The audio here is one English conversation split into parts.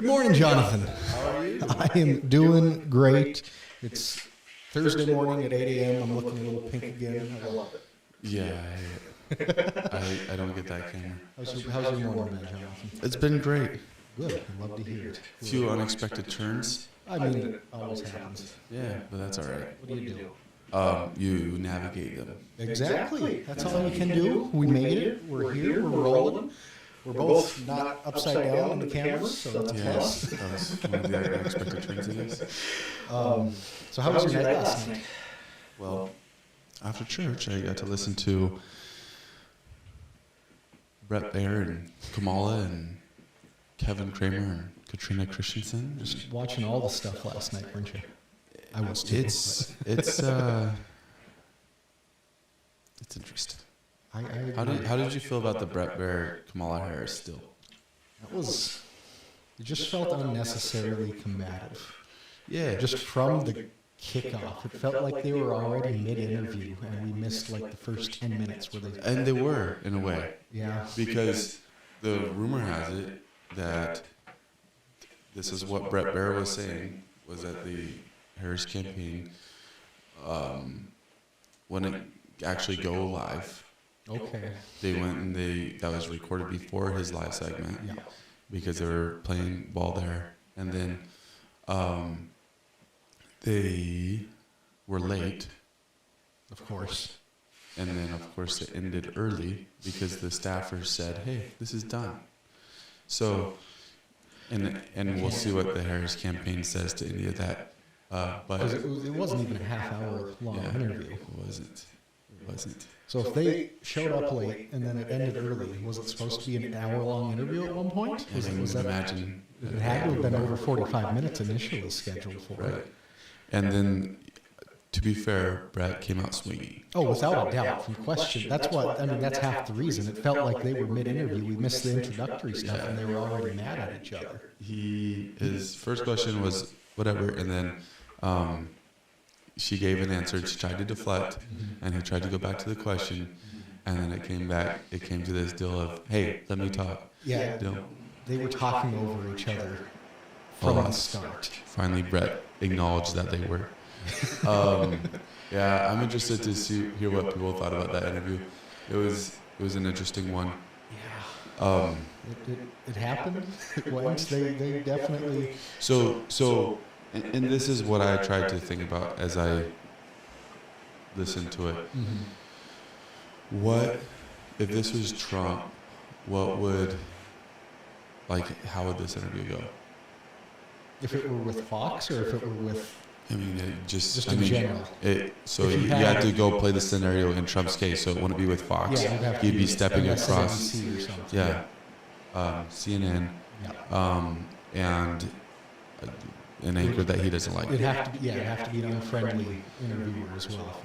Good morning, Jonathan. How are you? I am doing great. It's Thursday morning at 8 a.m. I'm looking a little pink again. I love it. Yeah, I don't get that camera. How's your morning been, Jonathan? It's been great. Good. I'd love to hear it. A few unexpected turns. I mean, it always happens. Yeah, but that's all right. What do you do? You navigate them. Exactly. That's all we can do. We made it. We're here. We're rolling. We're both not upside down on the cameras, so that's a plus. That was one of the unexpected turns it is. So how was your night last night? Well, after church, I got to listen to Brett Baer and Kamala and Kevin Cramer and Katrina Christiansen. Just watching all the stuff last night, weren't you? I was too. It's interesting. How did you feel about the Brett Baer Kamala Harris still? It just felt unnecessarily combative. Yeah. Just from the kickoff, it felt like they were already mid-interview, and we missed like the first 10 minutes where they. And they were, in a way. Yeah. Because the rumor has it that this is what Brett Baer was saying, was that the Harris campaign wouldn't actually go live. Okay. They went and that was recorded before his live segment, Yeah. because they were playing ball there. And then they were late. Of course. And then, of course, it ended early because the staffers said, hey, this is done. So, and we'll see what the Harris campaign says to any of that. But it wasn't even a half-hour long interview. It wasn't. So if they showed up late and then it ended early, was it supposed to be an hour-long interview at one point? Imagine. It had to have been over 45 minutes initially scheduled for right. it. And then, to be fair, Brett came out swinging. Oh, without a doubt, from question. That's half the reason. It felt like they were mid-interview. We missed the introductory stuff, and they were already mad at each other. His first question was whatever, and then she gave an answer. She tried to deflect, and he tried to go back to the question, and then it came to this deal of, hey, let me talk. Yeah, they were talking over each other from the start. Finally, Brett acknowledged that they were. Yeah, I'm interested to hear what people thought about that interview. It was an interesting one. Yeah. It happened. It went. They definitely. So, and this is what I tried to think about as I listened to it. Mm-hmm. What if this was Trump? How would this interview go? If it were with Fox or if it were with. I mean, in general. So you had to go play the scenario in Trump's case, so it wouldn't be with Fox. Yeah, You'd be stepping across. Yeah. CNN. Yeah. And an anchor that he doesn't like. It'd have to be an unfriendly interviewer as well.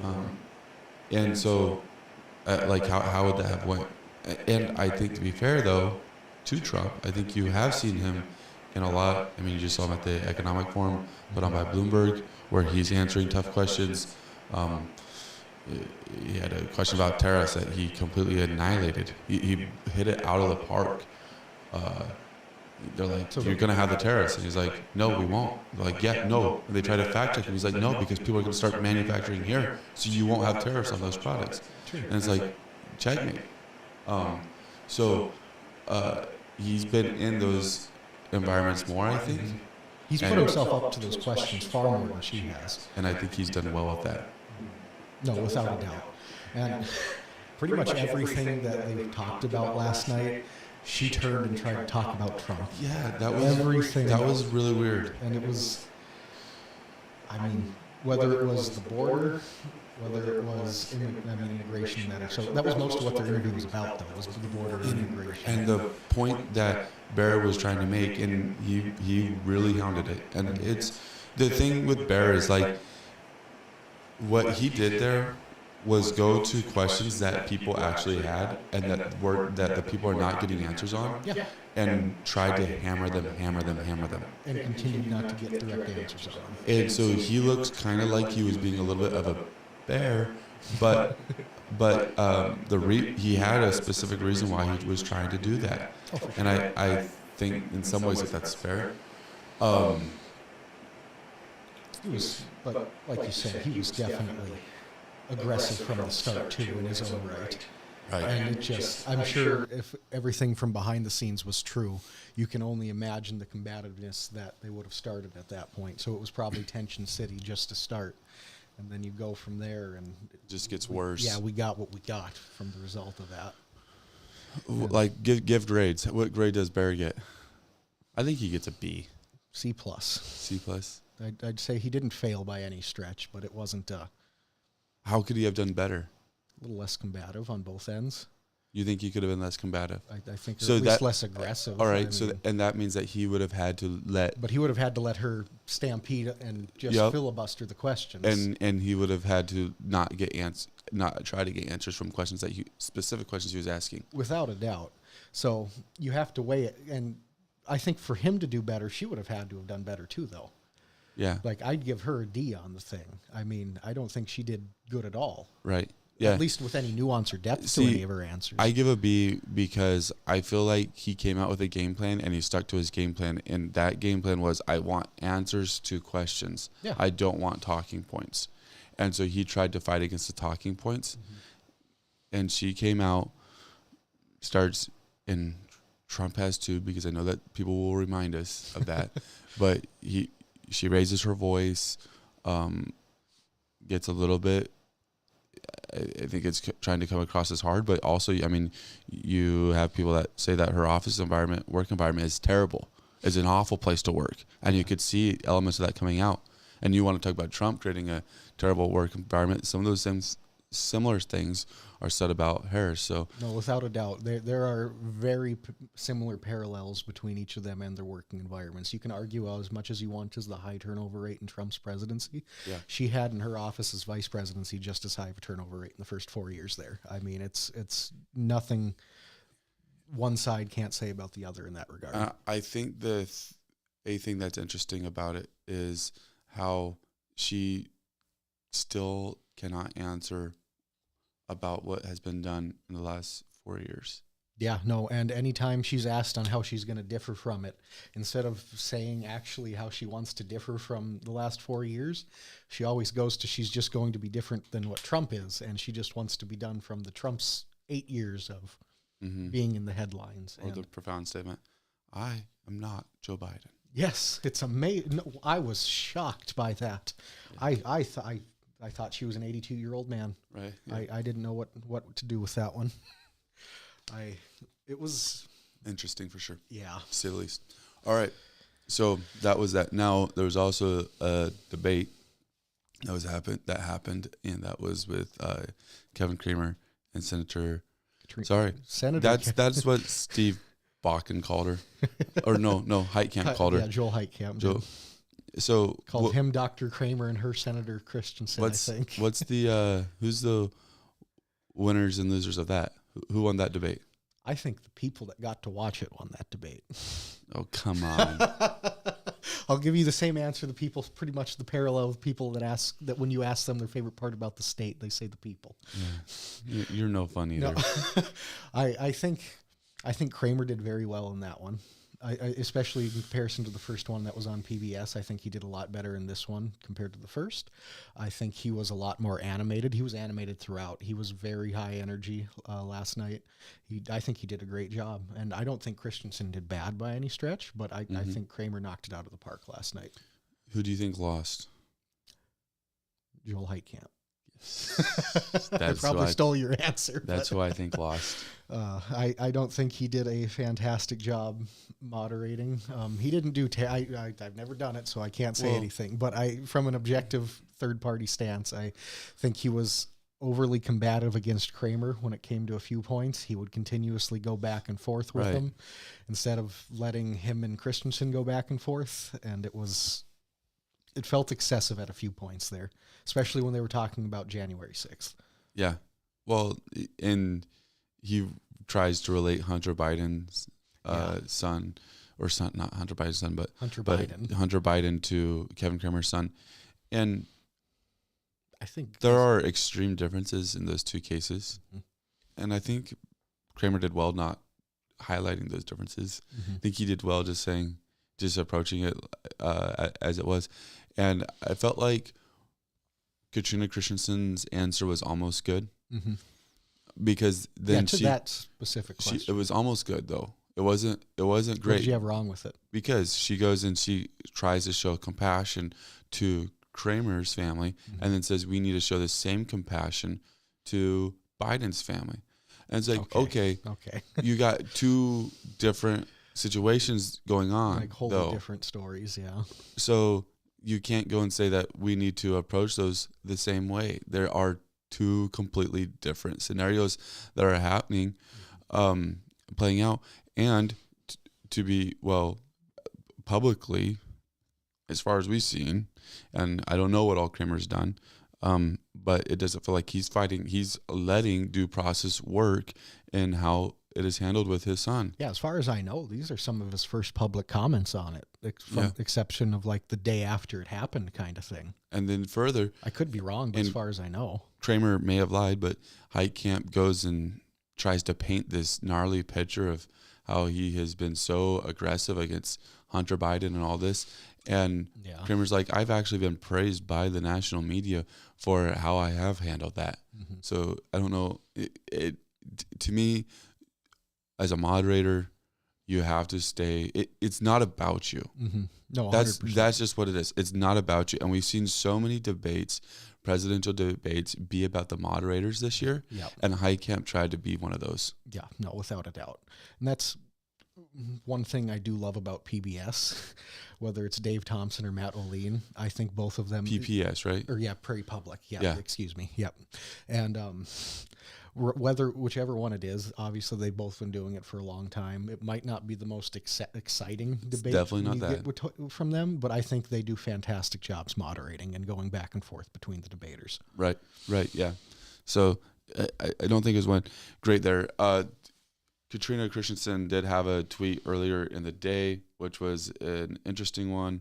And so, how would that have went? And I think, to be fair, though, to Trump, I think you have seen him in a lot. I mean, you just saw him at the economic forum put on by Bloomberg, where he's answering tough questions. He had a question about tariffs that he completely annihilated. He hit it out of the park. They're like, you're going to have the tariffs. And he's like, no, we won't. They're like, yeah, no. And they try to fact check him. He's like, no, because people are going to start manufacturing here, so you won't have tariffs on those products. And it's like, checkmate. He's been in those environments more, I think. He's put himself up to those questions far more than she has. And I think he's done well with that. No, without a doubt. And pretty much everything that they talked about last night, she turned and tried to talk about Trump. Yeah, that was really weird. And it was, whether it was the border, whether it was immigration matter. So that was most of what their interview was about, though, was the border and immigration. And the point that Baer was trying to make, and he really hounded it. And it's the thing with Baer is like, what he did there was go to questions that people actually had and that the people are not getting answers on, and tried to hammer them. And continued not to get direct answers on. And so he looks kind of like he was being a little bit of a bear, but he had a specific reason why he was trying to do that. And I think in some ways that's fair. He was, but like you said, he was definitely aggressive from the start too in his own right. Right. And it just, I'm sure if everything from behind the scenes was true, you can only imagine the combativeness that they would have started at that point. So it was probably tension city just to start. And then you go from there and It just gets worse. Yeah, we got what we got from the result of that. Like, give grades. What grade does Bear get? I think he gets a B. C+. C+. I'd say he didn't fail by any stretch, but it wasn't How could he have done better? a little less combative on both ends. You think he could have been less combative? I think So at least that- less aggressive. All right. I mean, And that means that he would have had to let, but he would have had to let her stampede and just Yep. filibuster the questions. and he would have had to not try to get answers from questions that specific questions he was asking. Without a doubt. So you have to weigh it. And I think for him to do better, she would have had to have done better too, though. Yeah. Like, I'd give her a D on the thing. I mean, I don't think she did good at all. Right. Yeah. At least with any nuance or depth See, to any of her answers. I give a B because I feel like he came out with a game plan and he stuck to his game plan. And that game plan was, I want answers to questions. Yeah. I don't want talking points. And so he tried to fight against the talking points. And she came out, starts, and Trump has too, because I know that people will remind us of that. But she raises her voice, gets a little bit, I think it's trying to come across as hard, but also, I mean, you have people that say that her office environment, work environment is terrible, is an awful place to work. And you could see elements of that coming out. And you want to talk about Trump creating a terrible work environment. Some of those similar things are said about Harris. So No, without a doubt. There are very similar parallels between each of them and their working environments. You can argue as much as you want as the high turnover rate in Trump's presidency. Yeah. She had in her office as vice presidency just as high of a turnover rate in the first 4 years there. I mean, it's nothing one side can't say about the other in that regard. I think a thing that's interesting about it is how she still cannot answer about what has been done in the last 4 years. Yeah, no, and anytime she's asked on how she's going to differ from it, instead of saying actually how she wants to differ from the last 4 years, she always goes to she's just going to be different than what Trump is, and she just wants to be done from the Trump's 8 years of being in the headlines. Or the profound statement, I am not Joe Biden. Yes, it's amazing. No, I was shocked by that. Yeah. I thought she was an 82-year-old man. Right. Yeah. I didn't know what to do with that one. It was interesting for sure. Yeah. To say the least. All right. So that was that. Now there was also a debate that happened, and that was with Kevin Cramer and Senator. Senator. That's what Steve Bakken called her, or no, Heitkamp called her. Yeah, Joel Heitkamp. So called him Dr. Cramer and her Senator Christiansen. I think. What's the who's the winners and losers of that? Who won that debate? I think the people that got to watch it won that debate. Oh, come on. I'll give you the same answer. The people, pretty much the parallel of people that when you ask them their favorite part about the state, they say the people. Yeah. You're no fun either. No. I think Cramer did very well in that one. Especially in comparison to the first one that was on PBS. I think he did a lot better in this one compared to the first. I think he was a lot more animated. He was animated throughout. He was very high energy I think he did a great job. And I don't think Christiansen did bad by any stretch, but I think Cramer knocked it out of the park last night. Who do you think lost? Joel Heitkamp. I probably stole your answer. That's who I think lost. I don't think he did a fantastic job moderating. He didn't do. I've never done it, so I can't say anything. But from an objective third-party stance, I think he was overly combative against Cramer when it came to a few points. He would continuously go back and forth with him instead of letting him and Christiansen go back and forth, and it felt excessive at a few points there, especially when they were talking about January 6th. Yeah. Well, and he tries to relate Hunter Biden's son, not Hunter Biden's son, but Hunter Biden to Kevin Cramer's son. And I think there are extreme differences in those two cases. Mm-hmm. And I think Cramer did well not highlighting those differences. Mm-hmm. I think he did well just saying, just approaching it as it was. And I felt like Katrina Christiansen's answer was almost good. Mm-hmm. Because then that specific question. It was almost good though. It wasn't great. What did you have wrong with it? Because she goes and she tries to show compassion to Cramer's family, and then says we need to show the same compassion to Biden's family. And it's like, okay. You got two different situations going on, like wholly different stories. Yeah. So you can't go and say that we need to approach those the same way. There are two completely different scenarios that are happening, playing out. And to be, publicly, as far as we've seen, and I don't know what all Cramer's done, but it doesn't feel like he's letting due process work in how it is handled with his son. Yeah, as far as I know, these are some of his first public comments on it, from exception of like the day after it happened kind of thing. And then further, I could be wrong, but as far as I know, Cramer may have lied, but Heitkamp goes and tries to paint this gnarly picture of how he has been so aggressive against Hunter Biden and all this. And Cramer's like, I've actually been praised by the national media for how I have handled that. Mm-hmm. So I don't know. To me, as a moderator, you have to stay. It's not about you. Mm-hmm. No, 100%. That's just what it is. It's not about you. And we've seen so many debates, presidential debates, be about the moderators this year. Yep. And Heitkamp tried to be one of those. Yeah, no, without a doubt. And that's one thing I do love about PBS, whether it's Dave Thompson or Matt Olien. I think both of them. PPS, right? Or Prairie Public. Yeah. Excuse me. Yep. And whichever one it is, obviously they've both been doing it for a long time. It might not be the most exciting debate. Definitely not that from them, but I think they do fantastic jobs moderating and going back and forth between the debaters. Right. Yeah. So I don't think it went great there. Katrina Christiansen did have a tweet earlier in the day, which was an interesting one.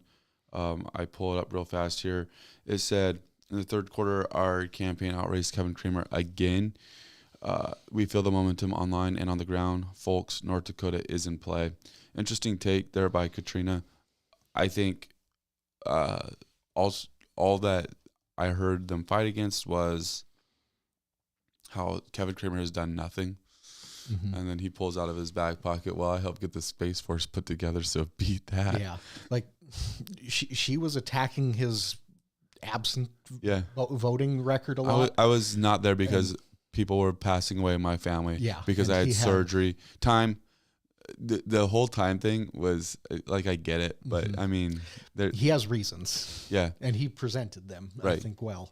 I pull it up real fast here. It said, in the third quarter, our campaign outraced Kevin Cramer again. We feel the momentum online and on the ground. Folks, North Dakota is in play. Interesting take there by Katrina. I think all that I heard them fight against was how Kevin Cramer has done nothing. Mm-hmm. And then he pulls out of his back pocket, I helped get the Space Force put together, so beat that. Yeah, like she was attacking his absent voting record a lot. I was not there because people were passing away in my family. Yeah, because I had surgery. Time, the whole time thing was like, I get it, but mm-hmm. I mean, he has reasons. Yeah, and he presented them, right. I think, well,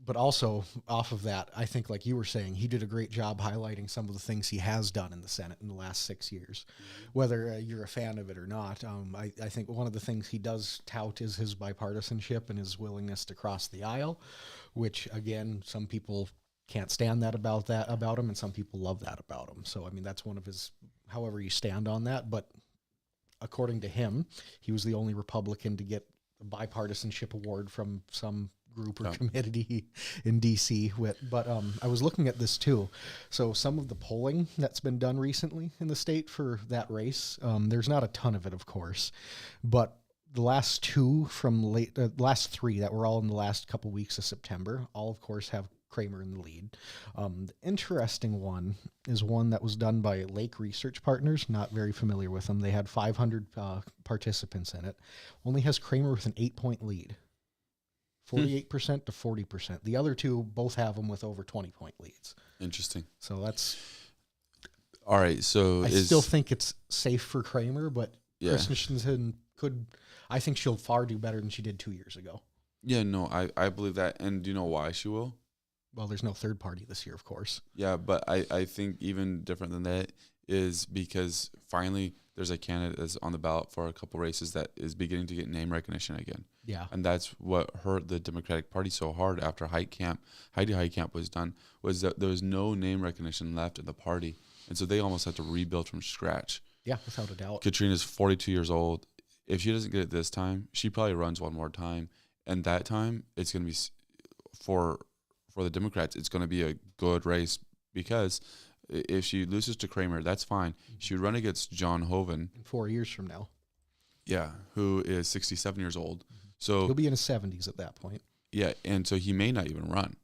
but also off of that, I think, like you were saying, he did a great job highlighting some of the things he has done in the Senate in the last 6 years, whether you're a fan of it or not. I think one of the things he does tout is his bipartisanship and his willingness to cross the aisle, which, again, some people can't stand that about him, and some people love that about him. So, I mean, that's one of his, however you stand on that. But according to him, he was the only Republican to get a bipartisanship award from some group or committee in D.C. But I was looking at this too. So some of the polling that's been done recently in the state for that race, there's not a ton of it, of course, but the last last three that were all in the last couple weeks of September, all of course have Cramer in the lead. The interesting one is one that was done by Lake Research Partners. Not very familiar with them. They had 500 participants in it. Only has Cramer with an 8-point lead. 48% to 40%. The other two both have them with over 20-point leads. Interesting. So that's all right. So I still think it's safe for Cramer, but Christiansen I think she'll far do better than she did 2 years ago. Yeah, no, I believe that. And do you know why she will? Well, there's no third party this year, of course. Yeah, but I think even different than that is because finally there's a candidate that's on the ballot for a couple races that is beginning to get name recognition again. Yeah. And that's what hurt the Democratic Party so hard after Heidi Heitkamp was done, was that there was no name recognition left in the party. And so they almost had to rebuild from scratch. Yeah, without a doubt. Katrina's 42 years old. If she doesn't get it this time, she probably runs one more time. And that time, it's going to be, for the Democrats, it's going to be a good race, because if she loses to Cramer, that's fine. She would run against John Hoeven. In 4 years from now. Yeah, who is 67 years old. So he'll be in his 70s at that point. Yeah, and so he may not even run.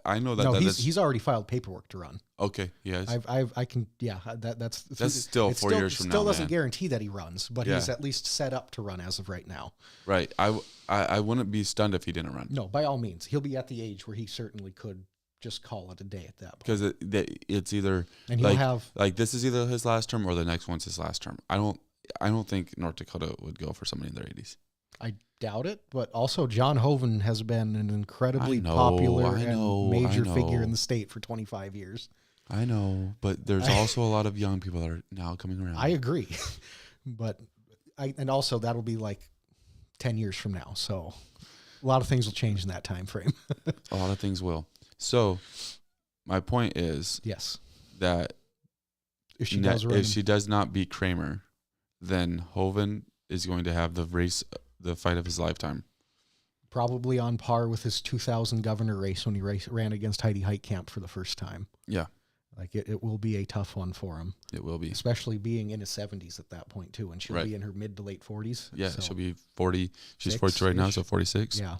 I know that. No, he's already filed paperwork to run. Okay, yes. I can, yeah. That's still 4 years from now. Still doesn't guarantee that he runs, but he's at least set up to run as of right now. Right. I wouldn't be stunned if he didn't run. No, by all means, he'll be at the age where he certainly could just call it a day at that point. Because it's either and he'll have this is either his last term or the next one's his last term. I don't think North Dakota would go for somebody in their 80s. I doubt it, but also John Hoeven has been an incredibly popular and major figure in the state for 25 years. I know, but there's also a lot of young people that are now coming around. I agree, but and also that'll be like 10 years from now, so a lot of things will change in that time frame. A lot of things will. So my point is that if she does not beat Cramer, then Hoeven is going to have the fight of his lifetime. Probably on par with his 2000 governor race when he ran against Heidi Heitkamp for the first time. Yeah. Like it will be a tough one for him. It will be. Especially being in his 70s at that point too. And she'll be in her mid to late 40s. Yeah, so she'll be 40. She's 42 right now, so 46. Yeah.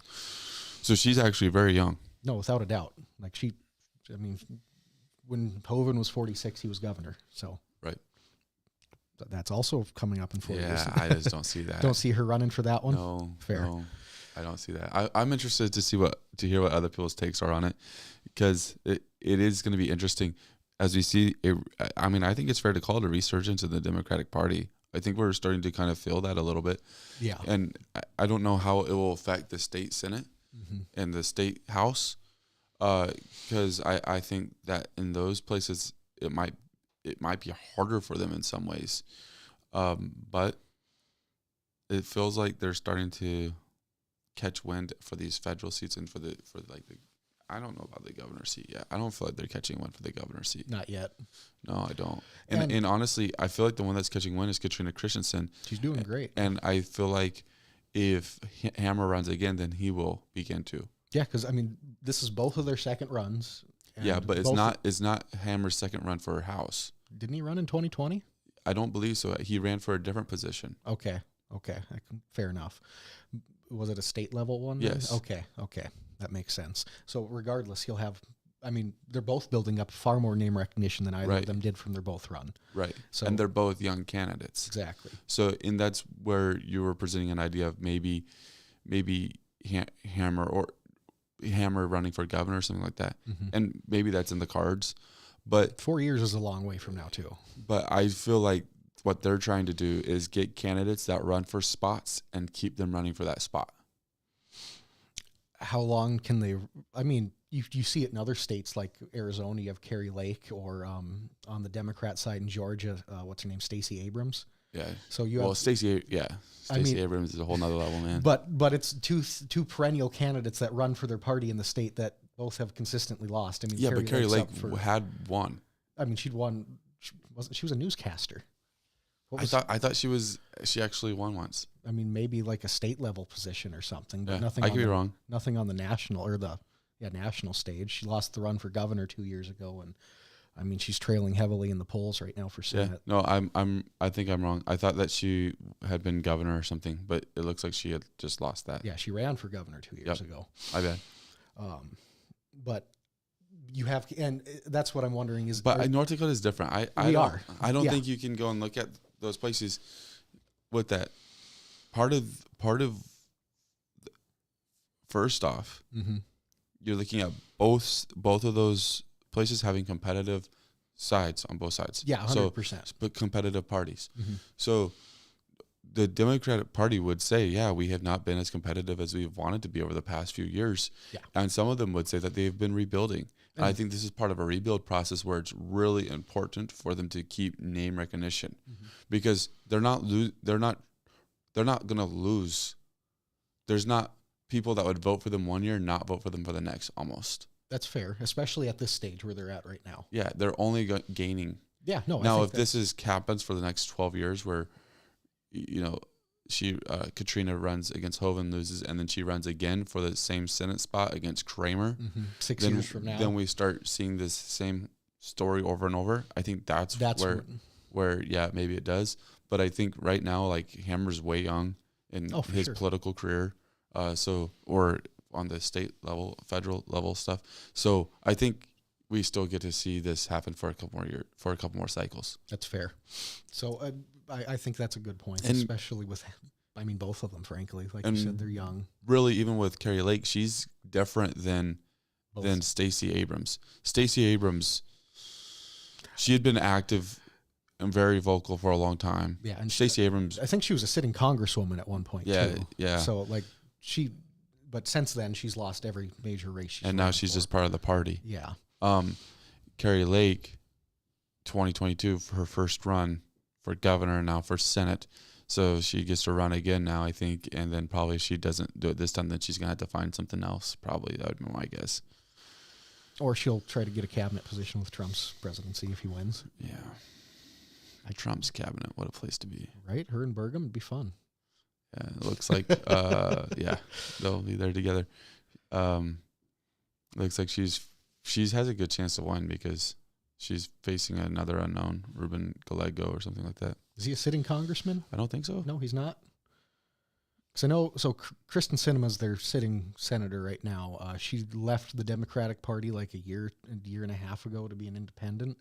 So she's actually very young. No, without a doubt. Like when Hoeven was 46, he was governor. So. Right. That's also coming up in 4 years. Yeah, I just don't see that. Don't see her running for that one? No. Fair. No, I don't see that. I'm interested to hear what other people's takes are on it, because it is going to be interesting as we see. I mean, I think it's fair to call it a resurgence in the Democratic Party. I think we're starting to kind of feel that a little bit. Yeah. And I don't know how it will affect the state Senate and the state House, because I think that in those places it might be harder for them in some ways, but it feels like they're starting to catch wind for these federal seats and for I don't know about the governor seat yet. I don't feel like they're catching wind for the governor seat. Not yet. No, I don't. And honestly, I feel like the one that's catching wind is Katrina Christiansen. She's doing great. And I feel like if Hammer runs again, then he will begin to. Yeah, because I mean, this is both of their second runs. Yeah, but it's not Hammer's second run for House. Didn't he run in 2020? I don't believe so. He ran for a different position. Okay. Fair enough. Was it a state level one? Yes. Okay. That makes sense. So regardless, he'll have, I mean, they're both building up far more name recognition than either of them did from their both run. Right. So, and they're both young candidates. Exactly. So, and that's where you were presenting an idea of maybe Hammer running for governor or something like that. Mm-hmm. And maybe that's in the cards. But 4 years is a long way from now too. But I feel like what they're trying to do is get candidates that run for spots and keep them running for that spot. How long can they? I mean, you see it in other states like Arizona. You have Carrie Lake, or on the Democrat side in Georgia, what's her name, Stacey Abrams. Yeah. So you have Stacey Abrams is a whole nother level, man. But it's two perennial candidates that run for their party in the state that both have consistently lost. I mean, yeah, but Carrie Lake had won. I mean, she'd won. She was a newscaster. I thought she actually won once. I mean, maybe like a state level position or something, but nothing. I could be wrong. Nothing on the national or the national stage. She lost the run for governor 2 years ago, and I mean, she's trailing heavily in the polls right now for Senate. Yeah. No, I think I'm wrong. I thought that she had been governor or something, but it looks like she had just lost that. Yeah, she ran for governor 2 years ago. I bet. But you have, and that's what I'm wondering is. But North Dakota is different. I don't think you can go and look at those places with that. Part of first off, you're looking at both of those places having competitive sides on both sides. Yeah, 100%. But competitive parties. Mm-hmm. So the Democratic Party would say, yeah, we have not been as competitive as we've wanted to be over the past few years. Yeah. And some of them would say that they've been rebuilding. And I think this is part of a rebuild process where it's really important for them to keep name recognition, because they're not going to lose. There's not people that would vote for them one year and not vote for them for the next almost. That's fair, especially at this stage where they're at right now. Yeah, they're only gaining. Yeah, no. Now, if this happens for the next 12 years, where Katrina runs against Hoeven, loses, and then she runs again for the same Senate spot against Cramer, 6 years from now, then we start seeing this same story over and over. I think that's where where, maybe it does. But I think right now, like, Hammer's way young in his political career. Or on the state level, federal level stuff. So I think we still get to see this happen for a couple more cycles. That's fair. So I think that's a good point, and especially with, both of them, frankly. Like you said, they're young. Really, even with Kari Lake, she's different than Stacey Abrams. Stacey Abrams, she had been active and very vocal for a long time. Yeah, and Stacey Abrams, I think she was a sitting congresswoman at one point, too. Yeah. So, but since then, she's lost every major race and now she's just part of the party. Yeah. Kari Lake, 2022, for her first run for governor and now for Senate. So she gets to run again now, I think, and then probably if she doesn't do it this time, then she's going to have to find something else. Probably, that would be my guess. Or she'll try to get a cabinet position with Trump's presidency if he wins. Yeah. Trump's cabinet, what a place to be. Right? Her and Burgum would be fun. Yeah, it looks like, they'll be there together. Looks like she has a good chance to win because she's facing another unknown, Ruben Gallego or something like that. Is he a sitting congressman? I don't think so. No, he's not. Because I know, Kristen Sinema's their sitting senator right now. She left the Democratic Party like a year and a half ago to be an independent.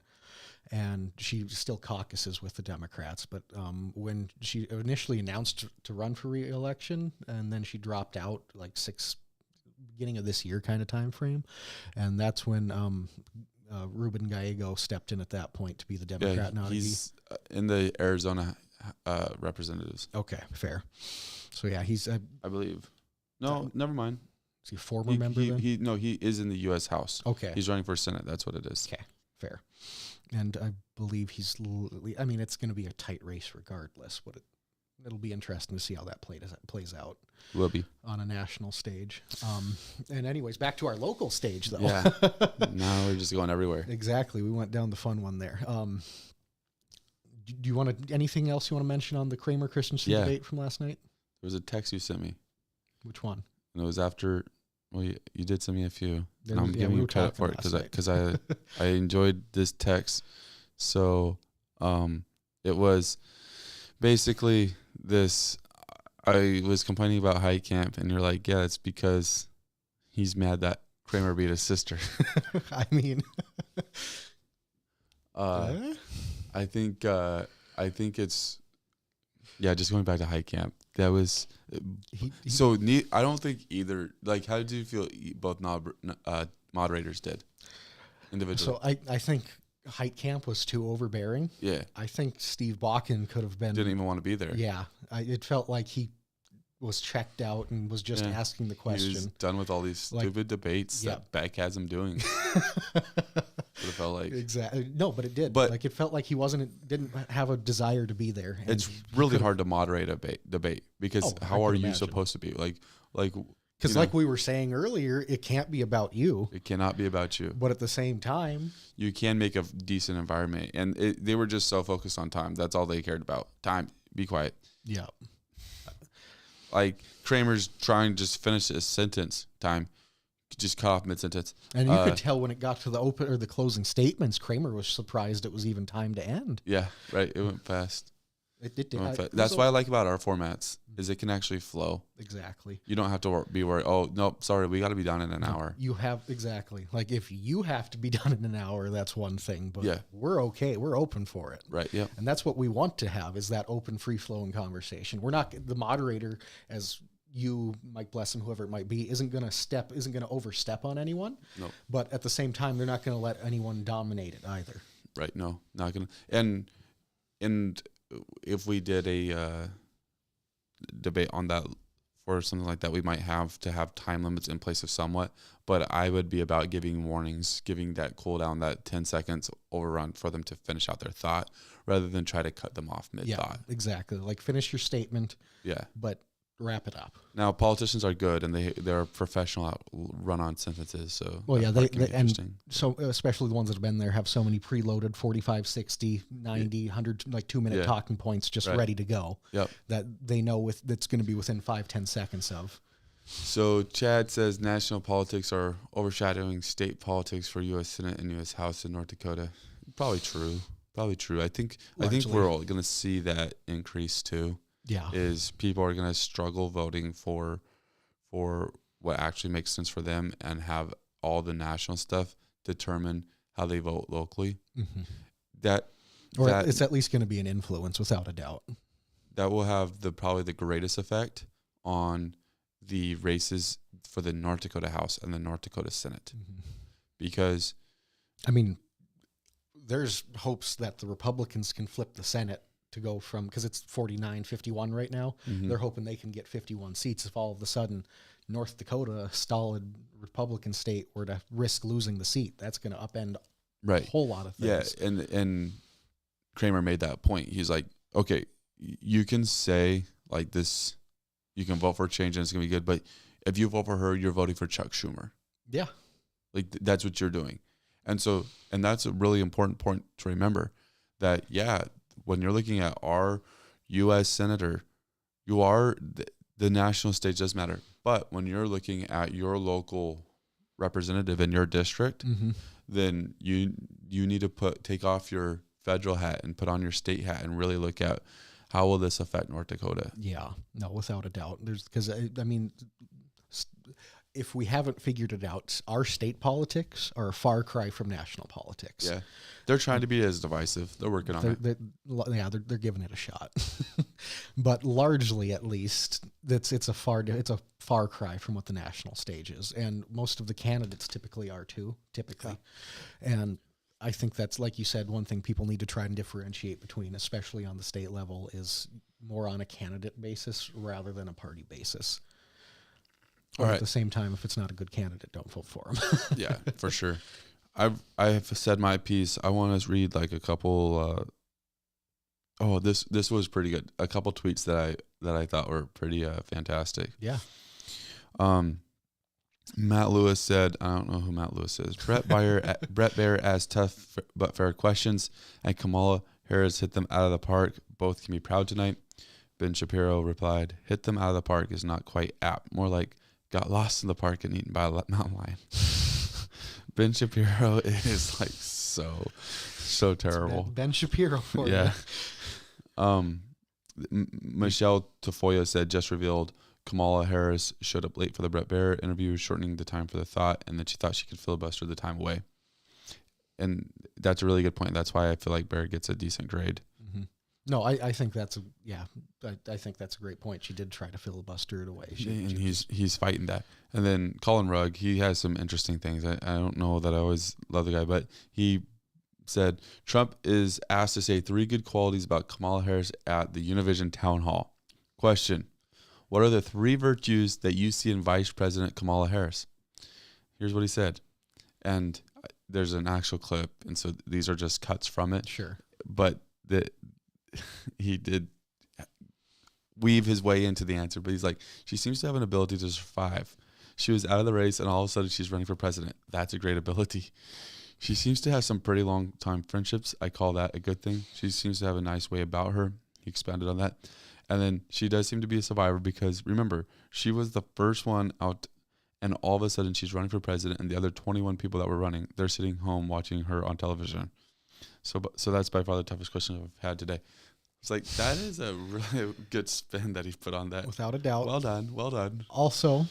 And she still caucuses with the Democrats. But when she initially announced to run for re-election, and then she dropped out like beginning of this year kind of time frame. And that's when Ruben Gallego stepped in at that point to be the Democrat. Yeah, he's in the Arizona representatives. Okay, fair. So yeah, he's I believe. No, never mind. Is he a former member then? He is in the U.S. House. Okay. He's running for Senate. That's what it is. Okay, fair. And I believe it's going to be a tight race regardless. It'll be interesting to see how that plays out. Will be. On a national stage. And anyways, back to our local stage, though. Yeah. Now we're just going everywhere. Exactly. We went down the fun one there. Do you want anything else you want to mention on the Cramer Christiansen debate from last night? There was a text you sent me. Which one? And it was after. Well, you did send me a few. And I'm giving you credit for it because I enjoyed this text. So, it was basically this. I was complaining about High Camp, and you're like, yeah, it's because he's mad that Cramer beat his sister. I mean, I think it's, just going back to High Camp. That was I don't think either. Like, how did you feel both moderators did individually? So I think High Camp was too overbearing. Yeah. I think Steve Bakken could have been. Didn't even want to be there. Yeah. It felt like he was checked out and was just asking the question. He was done with all these stupid debates that BEK has him doing. What it felt like. Exactly. No, but it did. But like, it felt like he didn't have a desire to be there. It's really hard to moderate a debate because how are you supposed to be? Because like we were saying earlier, it can't be about you. It cannot be about you. But at the same time, you can make a decent environment. And they were just so focused on time. That's all they cared about. Time. Be quiet. Yeah. Like, Cramer's trying to just finish his sentence. Time. Just cut off mid-sentence. And you could tell when it got to the closing statements, Cramer was surprised it was even time to end. Yeah, right. It went fast. It did. That's what I like about our formats, is it can actually flow. Exactly. You don't have to be worried, oh, no, sorry, we got to be done in an hour. You have, exactly. Like, if you have to be done in an hour, that's one thing. But we're okay. We're open for it. Right, yeah. And that's what we want to have, is that open, free-flowing conversation. We're not, the moderator, as you, Mike Blesson, whoever it might be, isn't going to overstep on anyone. No. But at the same time, they're not going to let anyone dominate it either. Right, no, not going to. And if we did a debate on that for something like that, we might have to have time limits in place of somewhat, but I would be about giving warnings, giving that cooldown, that 10 seconds overrun for them to finish out their thought rather than try to cut them off mid-thought. Yeah, exactly. Like, finish your statement. Yeah. But wrap it up. Now, politicians are good, and they're professional at run-on sentences. So and so especially the ones that have been there have so many preloaded 45, 60, 90, 100 like 2-minute talking points just ready to go. Yep. That they know that's going to be within 5-10 seconds of. So Chad says national politics are overshadowing state politics for U.S. Senate and U.S. House in North Dakota. Probably true. Probably true. I think Largely. we're all going to see that increase too. Yeah. Is people are going to struggle voting for what actually makes sense for them and have all the national stuff determine how they vote locally. Mm-hmm. That it's at least going to be an influence without a doubt. That will have probably the greatest effect on the races for the North Dakota House and the North Dakota Senate. Mm-hmm. Because I mean, there's hopes that the Republicans can flip the Senate to go from, because it's 49-51 right now. mm-hmm. They're hoping they can get 51 seats if all of a sudden North Dakota, a stolid Republican state, were to risk losing the seat. That's going to upend a whole lot of things. Yeah, and Cramer made that point. He's like, okay, you can say like this, you can vote for change and it's going to be good, but if you vote for her, you're voting for Chuck Schumer. Yeah. Like that's what you're doing. And that's a really important point to remember, that, yeah, when you're looking at our U.S. Senator, you are the national stage does matter. But when you're looking at your local representative in your district, mm-hmm. then you need to take off your federal hat and put on your state hat and really look at how will this affect North Dakota. Yeah, no, without a doubt. Because I mean, if we haven't figured it out, our state politics are a far cry from national politics. Yeah, they're trying to be as divisive. They're working on it. They're giving it a shot. But largely, at least, it's a far cry from what the national stage is, and most of the candidates typically are too. Yeah. And I think that's, like you said, one thing people need to try and differentiate between, especially on the state level, is more on a candidate basis rather than a party basis. Or at the same time, if it's not a good candidate, don't vote for him. Yeah, for sure. I have said my piece. I want to read like a couple. This was pretty good. A couple tweets that I thought were pretty fantastic. Yeah. Matt Lewis said, I don't know who Matt Lewis is. Brett Baer asked tough but fair questions, and Kamala Harris hit them out of the park. Both can be proud tonight. Ben Shapiro replied, "Hit them out of the park is not quite apt. More like got lost in the park and eaten by a mountain lion." Ben Shapiro is like so terrible. Ben Shapiro for you. Michelle Tafoya said, just revealed Kamala Harris showed up late for the Brett Baer interview, shortening the time for the thought, and that she thought she could filibuster the time away. And that's a really good point. That's why I feel like Baer gets a decent grade. Mm-hmm. No, I think that's I think that's a great point. She did try to filibuster it away. He's fighting that. And then Colin Rugg, he has some interesting things. I don't know that I always love the guy, but he said Trump is asked to say 3 good qualities about Kamala Harris at the Univision town hall. Question: what are the 3 virtues that you see in Vice President Kamala Harris? Here's what he said. And there's an actual clip, and so these are just cuts from it. Sure. But he did weave his way into the answer, but he's like, she seems to have an ability to survive. She was out of the race, and all of a sudden she's running for president. That's a great ability. She seems to have some pretty long-time friendships. I call that a good thing. She seems to have a nice way about her. He expanded on that. And then she does seem to be a survivor because, remember, she was the first one out, and all of a sudden she's running for president, and the other 21 people that were running, they're sitting home watching her on television. So that's by far the toughest question I've had today. It's like, that is a really good spin that he put on that. Without a doubt. Well done. Also,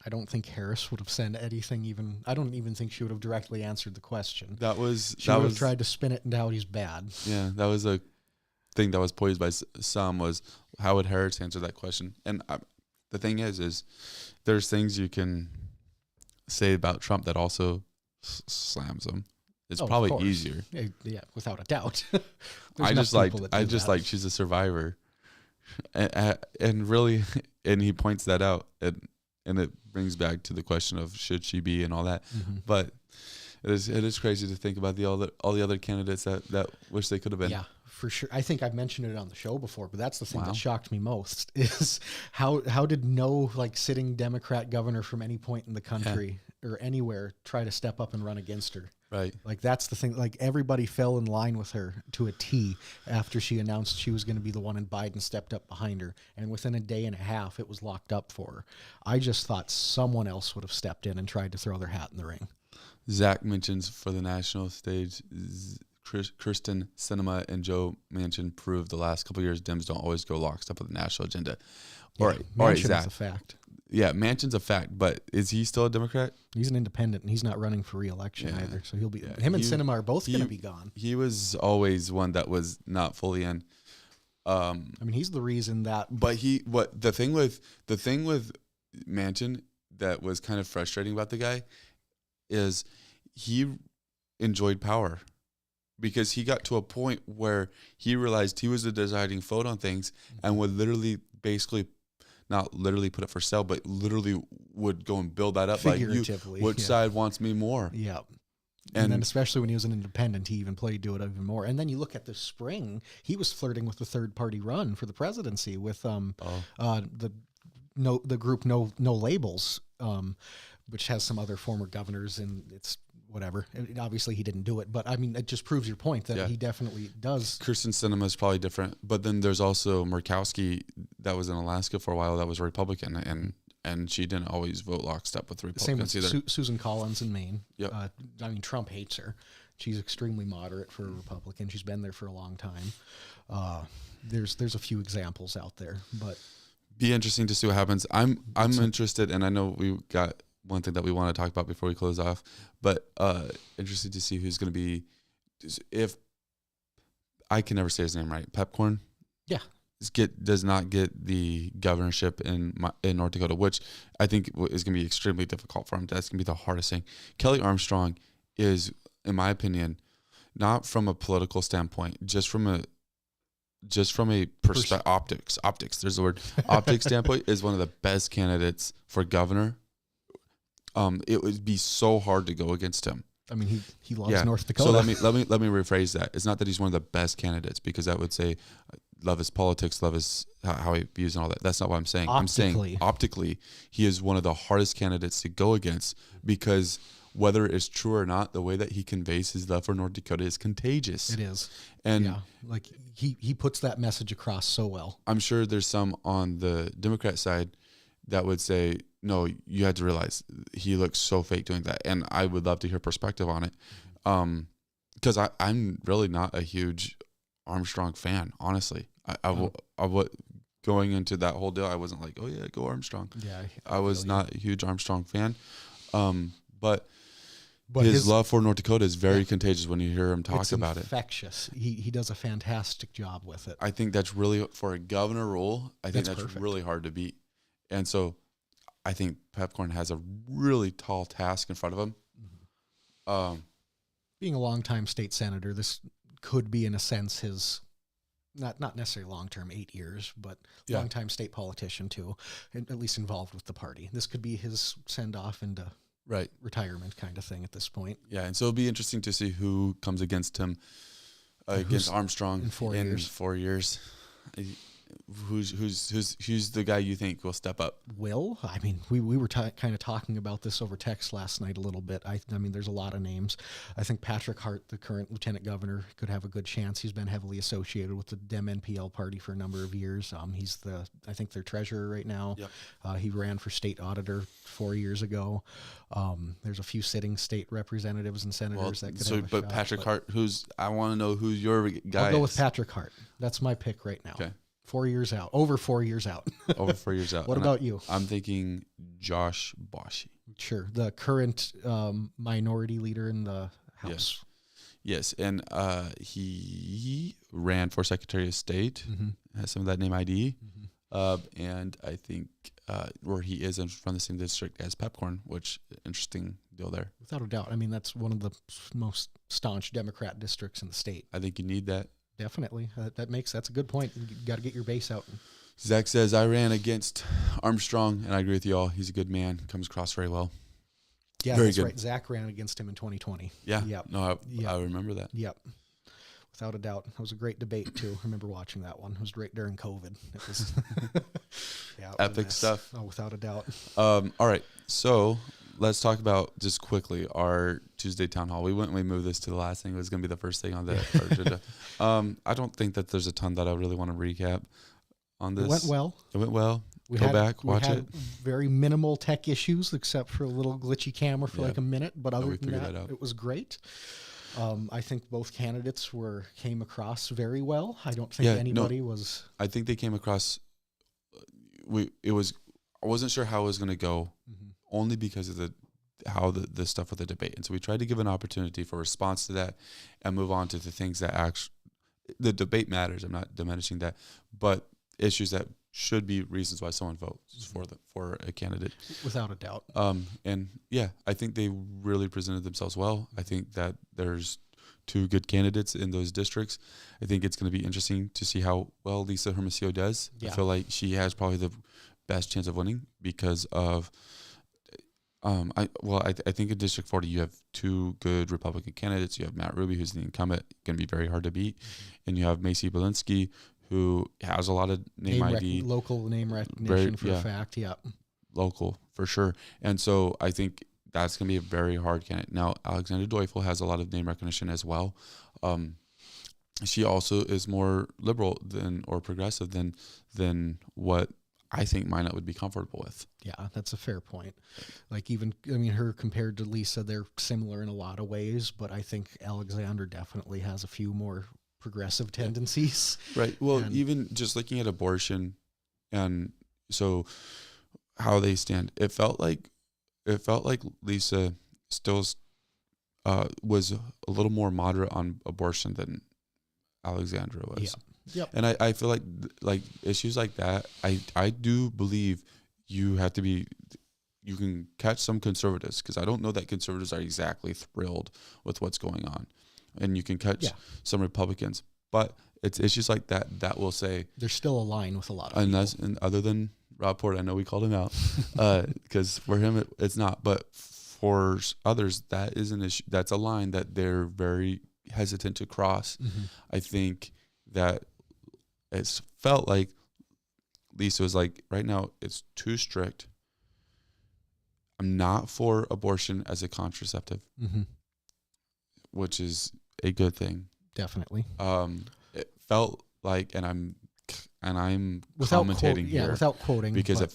I don't think Harris would have said anything I don't even think she would have directly answered the question. She would have tried to spin it into how he's bad. Yeah, that was a thing that was posed by some, was how would Harris answer that question? And the thing is there's things you can say about Trump that also slams him. It's probably easier. Yeah, without a doubt. I just like she's a survivor, and really, and he points that out, and it brings back to the question of should she be and all that. Mm-hmm. But it is crazy to think about all the other candidates that wish they could have been. Yeah, for sure. I think I've mentioned it on the show before, but that's the thing that shocked me most is how did no sitting Democrat governor from any point in the country or anywhere try to step up and run against her. Right. That's the thing. Everybody fell in line with her to a T after she announced she was going to be the one, and Biden stepped up behind her. And within a day and a half, it was locked up for her. I just thought someone else would have stepped in and tried to throw their hat in the ring. Zach mentions for the national stage, Kirsten Sinema and Joe Manchin proved the last couple of years, Dems don't always go lockstep with the national agenda. All right, Zach. Is a fact. Yeah, Manchin's a fact, but is he still a Democrat? He's an independent, and he's not running for re-election either. So he'll be. Him and Sinema are both going to be gone. He was always one that was not fully in. I mean, he's the reason that. But the thing with Manchin that was kind of frustrating about the guy is he enjoyed power because he got to a point where he realized he was the deciding vote on things and would literally basically not literally put it for sale, but literally would go and build that up. Figuratively. Which side wants me more? Yeah. And then especially when he was an independent, he even played to it even more. And then you look at this spring, he was flirting with the third party run for the presidency with the group No Labels, which has some other former governors, and it's whatever. Obviously, he didn't do it, but I mean, it just proves your point that he definitely does. Kirsten Sinema is probably different, but then there's also Murkowski that was in Alaska for a while that was Republican, and she didn't always vote lockstep with the Republicans Same with either. Susan Collins in Maine. Yep. I mean, Trump hates her. She's extremely moderate for a Republican. She's been there for a long time. There's a few examples out there, but be interesting to see what happens. I'm interested, and I know we got one thing that we want to talk about before we close off, but interested to see who's going to be, if I can never say his name right, Pepcorn. Yeah. Does not get the governorship in North Dakota, which I think is going to be extremely difficult for him. That's going to be the hardest thing. Kelly Armstrong is, in my opinion, not from a political standpoint, just from a optics. There's the word optics standpoint is one of the best candidates for governor. It would be so hard to go against him. I mean, he loves North Dakota. So let me rephrase that. It's not that he's one of the best candidates, because that would say love his politics, love his how he views and all that. That's not what I'm saying. I'm saying optically, he is one of the hardest candidates to go against, because whether it's true or not, the way that he conveys his love for North Dakota is contagious. It is. And like he puts that message across so well. I'm sure there's some on the Democrat side that would say, no, you had to realize he looks so fake doing that. And I would love to hear perspective on it. Because I'm really not a huge Armstrong fan, honestly. I going into that whole deal, I wasn't like, oh yeah, go Armstrong. Yeah, I was not a huge Armstrong fan. But his love for North Dakota is very contagious when you hear him talk about it. It's infectious. He does a fantastic job with it. I think that's really, for a governor role, I think that's really hard to beat. And so I think Pepcorn has a really tall task in front of him. Mm-hmm. Being a longtime state senator, this could be, in a sense, his, not necessarily long-term, 8 years, but longtime state politician too, and at least involved with the party. This could be his send-off into retirement kind of thing at this point. Yeah, and so it'll be interesting to see who comes against him, against Armstrong in 4 years. Who's the guy you think will step up? I mean, we were kind of talking about this over text last night a little bit. I mean, there's a lot of names. I think Patrick Hart, the current lieutenant governor, could have a good chance. He's been heavily associated with the Dem NPL party for a number of years. He's I think their treasurer right now. Yep. He ran for state auditor 4 years ago. There's a few sitting state representatives and senators that could have a shot. Patrick Hart, I want to know who your guy is. I'll go with Patrick Hart. That's my pick right now. Okay. 4 years out. Over 4 years out. Over 4 years out. What about you? I'm thinking Josh Boshi. Sure. The current minority leader in the House. Yes. And he ran for Secretary of State. Mm-hmm. Has some of that name ID. Mm-hmm. And I think where he is from the same district as Pepcorn, which interesting deal there. Without a doubt. I mean, that's one of the most staunch Democrat districts in the state. I think you need that. Definitely. That's a good point. You got to get your base out. Zach says, I ran against Armstrong, and I agree with you all. He's a good man. Comes across very well. Yeah, that's right. Zach ran against him in 2020. Yeah. Yep. No, I remember that. Yep. Without a doubt. It was a great debate, too. I remember watching that one. It was right during COVID. It was epic stuff. Oh, without a doubt. All right. So let's talk about, just quickly, our Tuesday town hall. We moved this to the last thing. It was going to be the first thing on the agenda. I don't think that there's a ton that I really want to recap on this. It went well. Go back, watch it. Very minimal tech issues, except for a little glitchy camera for like a minute. But other than that, it was great. I think both candidates came across very well. I don't think anybody was. I think they came across. I wasn't sure how it was going to go, only because of how the stuff with the debate, and so we tried to give an opportunity for response to that, and move on to the things that actually the debate matters. I'm not diminishing that, but issues that should be reasons why someone votes for a candidate, without a doubt. And yeah, I think they really presented themselves well. I think that there's two good candidates in those districts. I think it's going to be interesting to see how well Lisa Hermosillo does. Yeah. I feel like she has probably the best chance of winning because of I think in District 40 you have two good Republican candidates. You have Matt Ruby, who's the incumbent, going to be very hard to beat, and you have Macy Belinsky, who has a lot of local name recognition for a fact. Yeah, local for sure. And so I think that's going to be a very hard candidate. Now, Alexandra Doifel has a lot of name recognition as well. She also is more liberal or progressive than what I think Minot would be comfortable with. Yeah, that's a fair point. Like her compared to Lisa, they're similar in a lot of ways, but I think Alexandra definitely has a few more progressive tendencies. Right. Well, even just looking at abortion, and so how they stand, it felt like Lisa still was a little more moderate on abortion than Alexandra was. Yeah. Yep. And I feel like issues like that, I do believe you can catch some conservatives, because I don't know that conservatives are exactly thrilled with what's going on. And you can catch some Republicans, but it's issues like that will say they're still aligned with a lot of people. And other than Rob Porter, I know we called him out because for him it's not, but for others that is an issue. That's a line that they're very hesitant to cross. I think that it's felt like Lisa was like, right now it's too strict. I'm not for abortion as a contraceptive, which is a good thing. Definitely. It felt like, and I'm commentating here without quoting, because if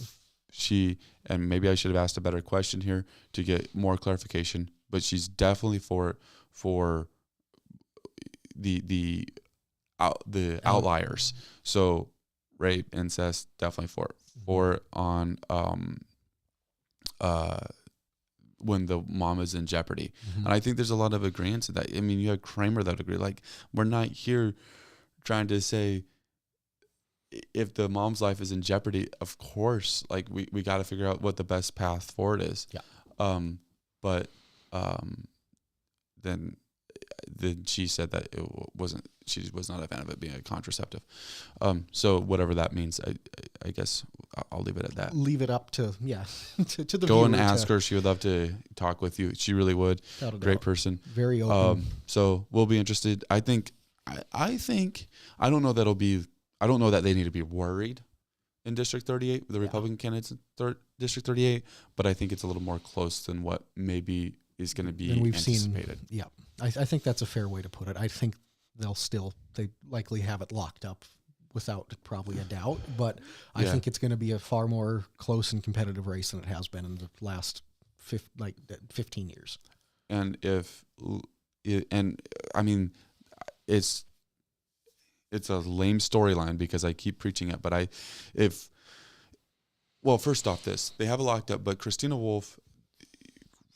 she, and maybe I should have asked a better question here to get more clarification, but she's definitely for the outliers. So rape, incest, definitely for on when the mom is in jeopardy. And I think there's a lot of agreement to that. I mean, you had Cramer that agree. Like, we're not here trying to say if the mom's life is in jeopardy, of course, like we got to figure out what the best path forward is. Yeah. But then she said that she was not a fan of it being a contraceptive. So whatever that means, I guess I'll leave it at that. Leave it up to to the go and ask her. She would love to talk with you. She really would. Great person. Very open. So we'll be interested. I think I don't know I don't know that they need to be worried in District 38, the Republican candidates in District 38, but I think it's a little more close than what maybe is going to be anticipated. Yeah, I think that's a fair way to put it. I think they likely have it locked up without probably a doubt, but I think it's going to be a far more close and competitive race than it has been in the last 15 years. And I mean, it's a lame storyline because I keep preaching it, but first off, they have it locked up, but Christina Wolf,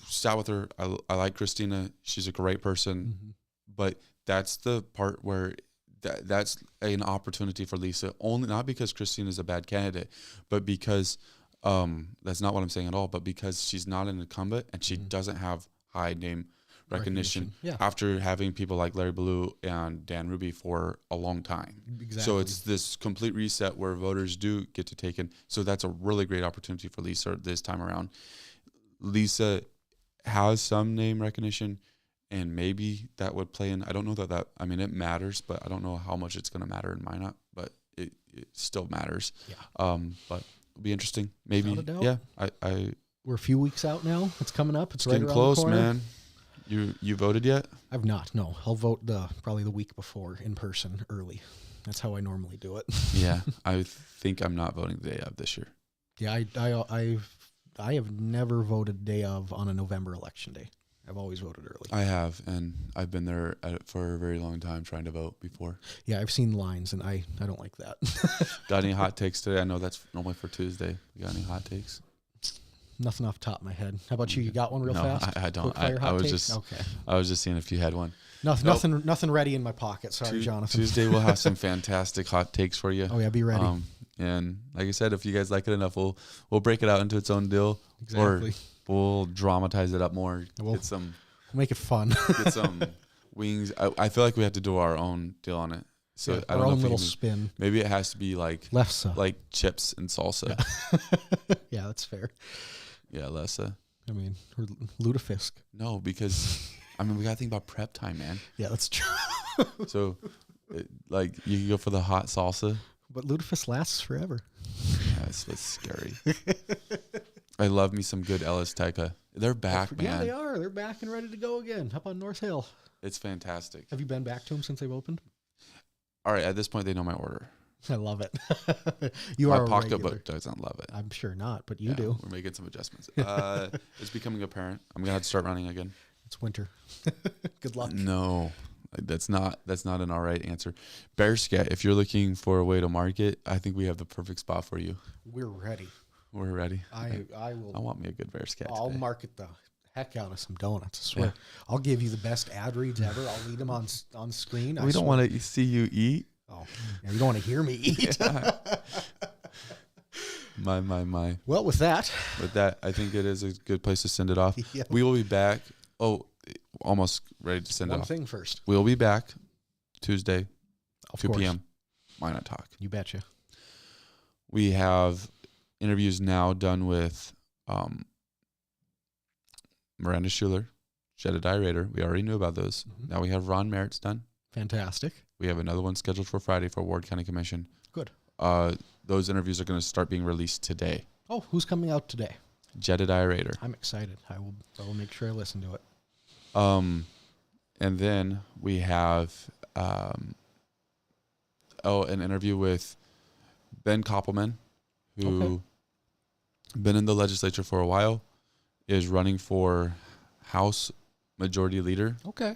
sat with her. I like Christina. She's a great person, but that's the part where that's an opportunity for Lisa, only not because Christina is a bad candidate, but because that's not what I'm saying at all, but because she's not an incumbent and she doesn't have high name recognition. After having people like Larry Ballou and Dan Ruby for a long time. Exactly. So it's this complete reset where voters do get to take in. So that's a really great opportunity for Lisa this time around. Lisa has some name recognition, and maybe that would play in. I don't know that I mean, it matters, but I don't know how much it's going to matter in Minot, but it still matters. Yeah. But it'll be interesting. Maybe. Without a doubt. We're a few weeks out now. It's coming up. It's right getting around close, the corner. Man. You voted yet? I've not. No, I'll vote probably the week before in person early. That's how I normally do it. Yeah, I think I'm not voting the day of this year. Yeah, I have never voted day of on a November election day. I've always voted early. I have, and I've been there for a very long time trying to vote before. Yeah, I've seen lines, and I don't like that. Got any hot takes today? I know that's normally for Tuesday. You got any hot takes? Nothing off the top of my head. How about you? You got one real fast? I don't. I was takes? just okay. I was just seeing if you had one. Nothing ready in my pocket. Sorry, Jonathan. Tuesday we'll have some fantastic hot takes for you. Oh yeah, be ready. And like I said, if you guys like it enough, we'll break it out into its own deal. Exactly. Or we'll dramatize it up more. We'll make it fun. Get some wings. I feel like we have to do our own deal on it. So yeah, I don't our know own if little spin. Maybe it has to be like lefse, like chips and salsa. Yeah, yeah, that's fair. Yeah, lefse. I mean, or lutefisk. No, because we gotta think about prep time, man. Yeah, that's true. So, like, you can go for the hot salsa. But lutefisk lasts forever. Yeah, it's scary. I love me some good Ellis Teca. They're back, man. Yeah, they are. They're back and ready to go again up on North Hill. It's fantastic. Have you been back to them since they've opened? All right, at this point, they know my order. I love it. My pocketbook doesn't love it. I'm sure not, but you do. We're making some adjustments. It's becoming apparent. I'm gonna have to start running again. It's winter. Good luck. No, that's not an all right answer. Bear Scat, if you're looking for a way to market, I think we have the perfect spot for you. We're ready. We're ready. I will. I want me a good Bear Scat. I'll today. market the heck out of some donuts. I swear. Yeah. I'll give you the best ad reads ever. I'll lead them on screen. We don't want to see you eat. Oh, yeah, you don't want to hear me eat. My. Well, with that, I think it is a good place to send it off. Yep. We will be back. Oh, almost ready to send it off. One thing first. We'll be back Tuesday, of 2 course. p.m. Minot Talk. You betcha. We have interviews now done with Miranda Schuler, Jedediah Rader. We already knew about those. Mm-hmm. Now we have Ron Merritt's done. Fantastic. We have another one scheduled for Friday for Ward County Commission. Good. Those interviews are going to start being released today. Oh, who's coming out today? Jedediah Rader. I'm excited. I will make sure I listen to it. And then we have an interview with Ben Koppelman, who been in the legislature for a while, is running for House Majority Leader. Okay.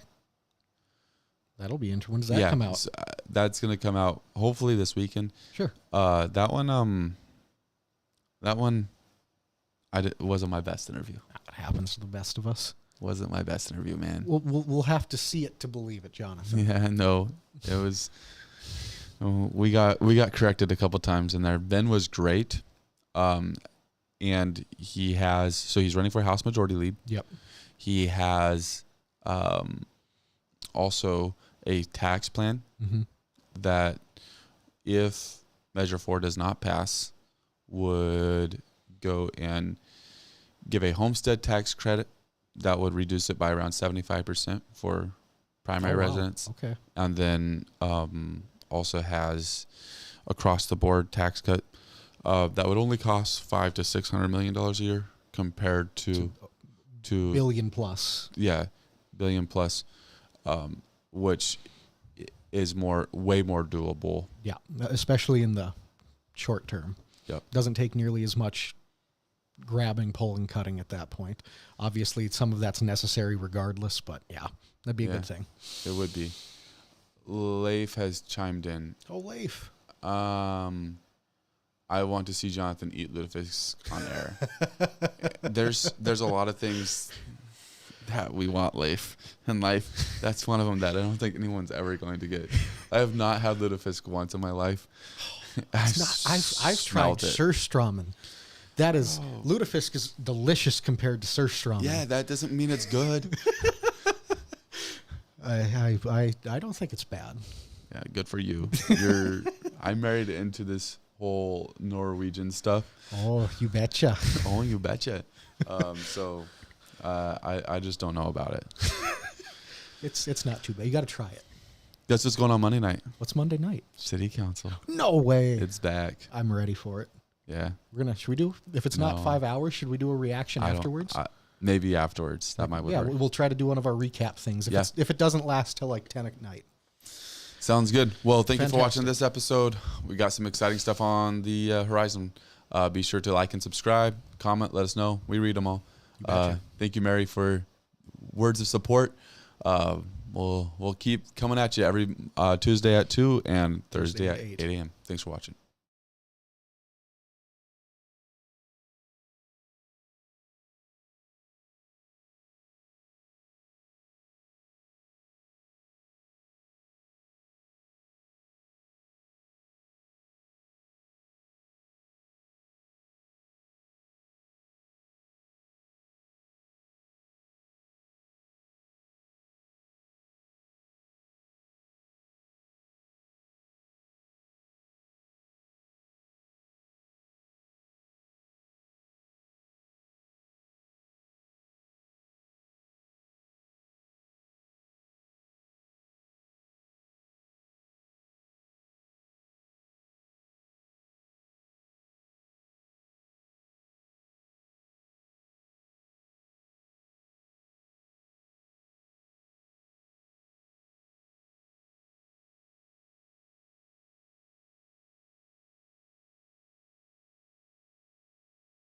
That'll be interesting. When does that come out? That's going to come out hopefully this weekend. Sure. That one wasn't my best interview. It happens to the best of us. Wasn't my best interview, man. We'll have to see it to believe it, Jonathan. Yeah, no, it was. We got corrected a couple times in there. Ben was great, and he's running for House Majority Lead. Yep. He has also a tax plan that, if Measure 4 does not pass, would go and give a homestead tax credit that would reduce it by around 75% for primary residents. Okay. And then also has across the board tax cut that would only cost $500 to $600 million a year compared to billion plus. Yeah, billion plus, which is way more doable. Yeah, especially in the short term. Yep. Doesn't take nearly as much grabbing, pulling, cutting at that point. Obviously, some of that's necessary regardless, but yeah, that'd be a good thing. It would be. Leif has chimed in. Oh, Leif. I want to see Jonathan eat lutefisk on air. There's a lot of things that we want, Leif, in life. That's one of them that I don't think anyone's ever going to get. I have not had lutefisk once in my life. I've tried surströmming. That is, lutefisk is delicious compared to surströmming. Yeah, that doesn't mean it's good. I don't think it's bad. Yeah, good for you. I'm married into this whole Norwegian stuff. Oh, you betcha. Oh, you betcha. So I just don't know about it. It's not too bad. You got to try it. That's what's going on Monday night. What's Monday night? City Council. No way. It's back. I'm ready for it. Yeah. Should we do, if it's not 5 hours, should we do a reaction afterwards? Maybe afterwards. That might work. Yeah, we'll try to do one of our recap things if it doesn't last till like 10 at night. Sounds good. Well, thank you for watching this episode. We got some exciting stuff on the horizon. Be sure to like and subscribe, comment, let us know. We read them all. Thank you, Mary, for words of support. We'll keep coming at you every Tuesday at 2 and Thursday at 8 a.m. Thanks for watching.